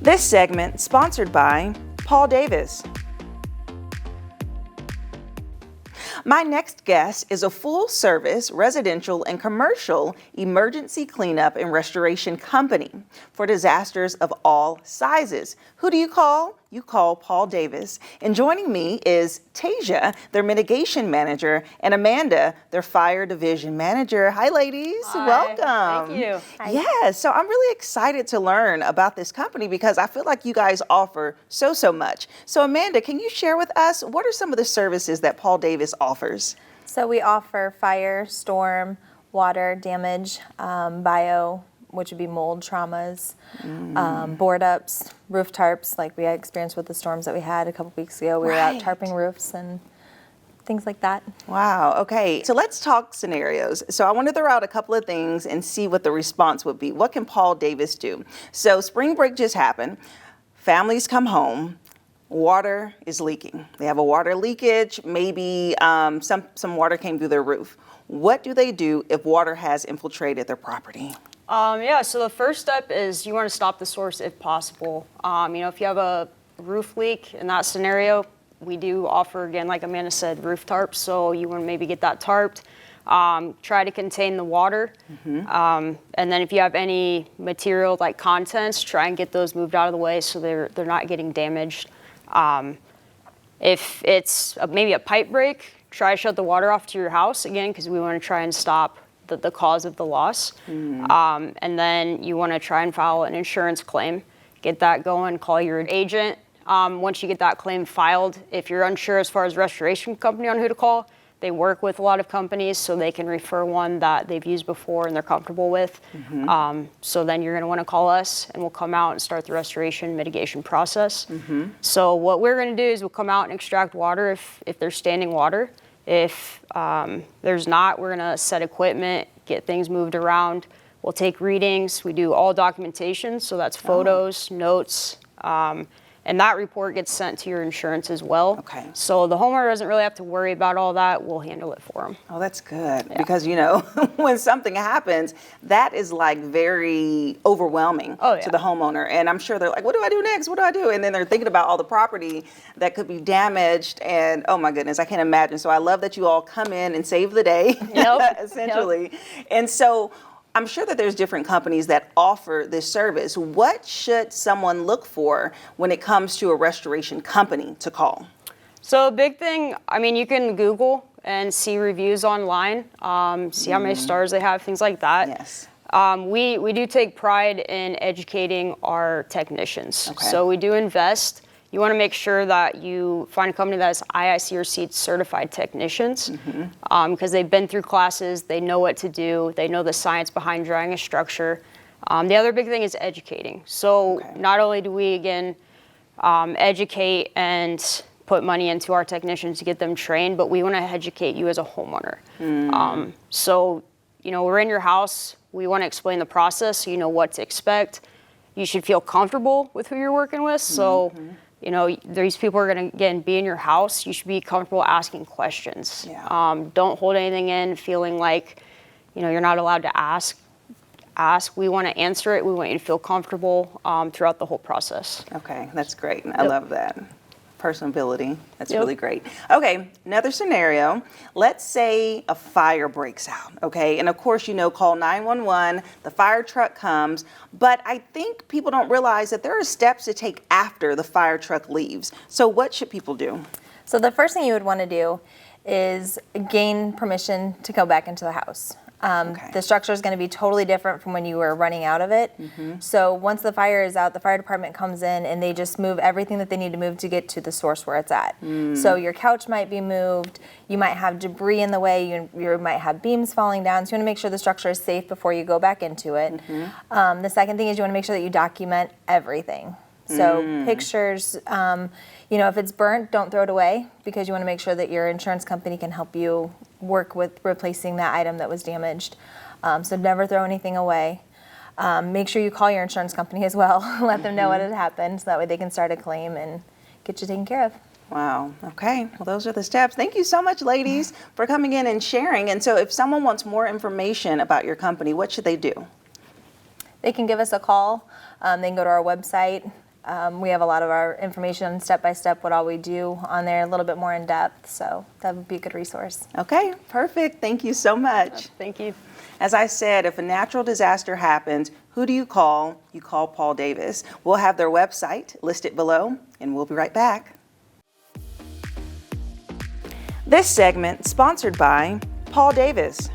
This segment sponsored by Paul Davis. My next guest is a full-service residential and commercial emergency cleanup and restoration company for disasters of all sizes. Who do you call? You call Paul Davis. And joining me is Tasia, their mitigation manager, and Amanda, their fire division manager. Hi, ladies. Hi. Welcome. Thank you. Hi. Yes, so I'm really excited to learn about this company because I feel like you guys offer so much. So Amanda, can you share with us what are some of the services that Paul Davis offers? So we offer fire, storm, water damage, bio, which would be mold traumas, board ups, roof tarps, like we had experience with the storms that we had a couple weeks ago. We were out tarping roofs and things like that. Wow, okay. So let's talk scenarios. So I want to throw out a couple of things and see what the response would be. What can Paul Davis do? So spring break just happened. Families come home. Water is leaking. They have a water leakage. Maybe some water came through their roof. What do they do if water has infiltrated their property? So the first step is you want to stop the source if possible. If you have a roof leak in that scenario, we do offer, again, like Amanda said, roof tarps. So you want to maybe get that tarped. Try to contain the water. And then if you have any material like contents, try and get those moved out of the way so they're not getting damaged. If it's maybe a pipe break, try to shut the water off to your house, again, because we want to try and stop the cause of the loss. And then you want to try and file an insurance claim. Get that going, call your agent. Once you get that claim filed, if you're unsure as far as restoration company on who to call, they work with a lot of companies, so they can refer one that they've used before and they're comfortable with. So then you're going to want to call us, and we'll come out and start the restoration mitigation process. So what we're going to do is we'll come out and extract water if there's standing water. If there's not, we're going to set equipment, get things moved around. We'll take readings. We do all documentation, so that's photos, notes, and that report gets sent to your insurance as well. Okay. So the homeowner doesn't really have to worry about all that. We'll handle it for them. Oh, that's good. Because, when something happens, that is like very overwhelming to the homeowner. And I'm sure they're like, what do I do next? What do I do? And then they're thinking about all the property that could be damaged. And oh my goodness, I can't imagine. So I love that you all come in and save the day, essentially. And so I'm sure that there's different companies that offer this service. What should someone look for when it comes to a restoration company to call? So a big thing, you can Google and see reviews online, see how many stars they have, things like that. Yes. We do take pride in educating our technicians. Okay. So we do invest. You want to make sure that you find a company that has IIC or SEED certified technicians, because they've been through classes, they know what to do, they know the science behind drawing a structure. The other big thing is educating. So not only do we, again, educate and put money into our technicians to get them trained, but we want to educate you as a homeowner. So, we're in your house, we want to explain the process so you know what to expect. You should feel comfortable with who you're working with. So, these people are going to, again, be in your house. You should be comfortable asking questions. Don't hold anything in feeling like, you're not allowed to ask. We want to answer it. We want you to feel comfortable throughout the whole process. Okay, that's great. I love that. Personability. That's really great. Okay, another scenario. Let's say a fire breaks out, okay? And of course, call 911, the fire truck comes, but I think people don't realize that there are steps to take after the fire truck leaves. So what should people do? So the first thing you would want to do is gain permission to go back into the house. The structure is going to be totally different from when you were running out of it. So once the fire is out, the fire department comes in and they just move everything that they need to move to get to the source where it's at. So your couch might be moved, you might have debris in the way, you might have beams falling down, so you want to make sure the structure is safe before you go back into it. The second thing is you want to make sure that you document everything. So pictures, if it's burnt, don't throw it away, because you want to make sure that your insurance company can help you work with replacing that item that was damaged. So never throw anything away. Make sure you call your insurance company as well. Let them know what had happened, so that way they can start a claim and get you taken care of. Wow. Okay. Well, those are the steps. Thank you so much, ladies, for coming in and sharing. And so if someone wants more information about your company, what should they do? They can give us a call. They can go to our website. We have a lot of our information step by step, what all we do on there, a little bit more in depth. So that would be a good resource. Okay, perfect. Thank you so much. Thank you. As I said, if a natural disaster happens, who do you call? You call Paul Davis. We'll have their website listed below, and we'll be right back. This segment sponsored by Paul Davis.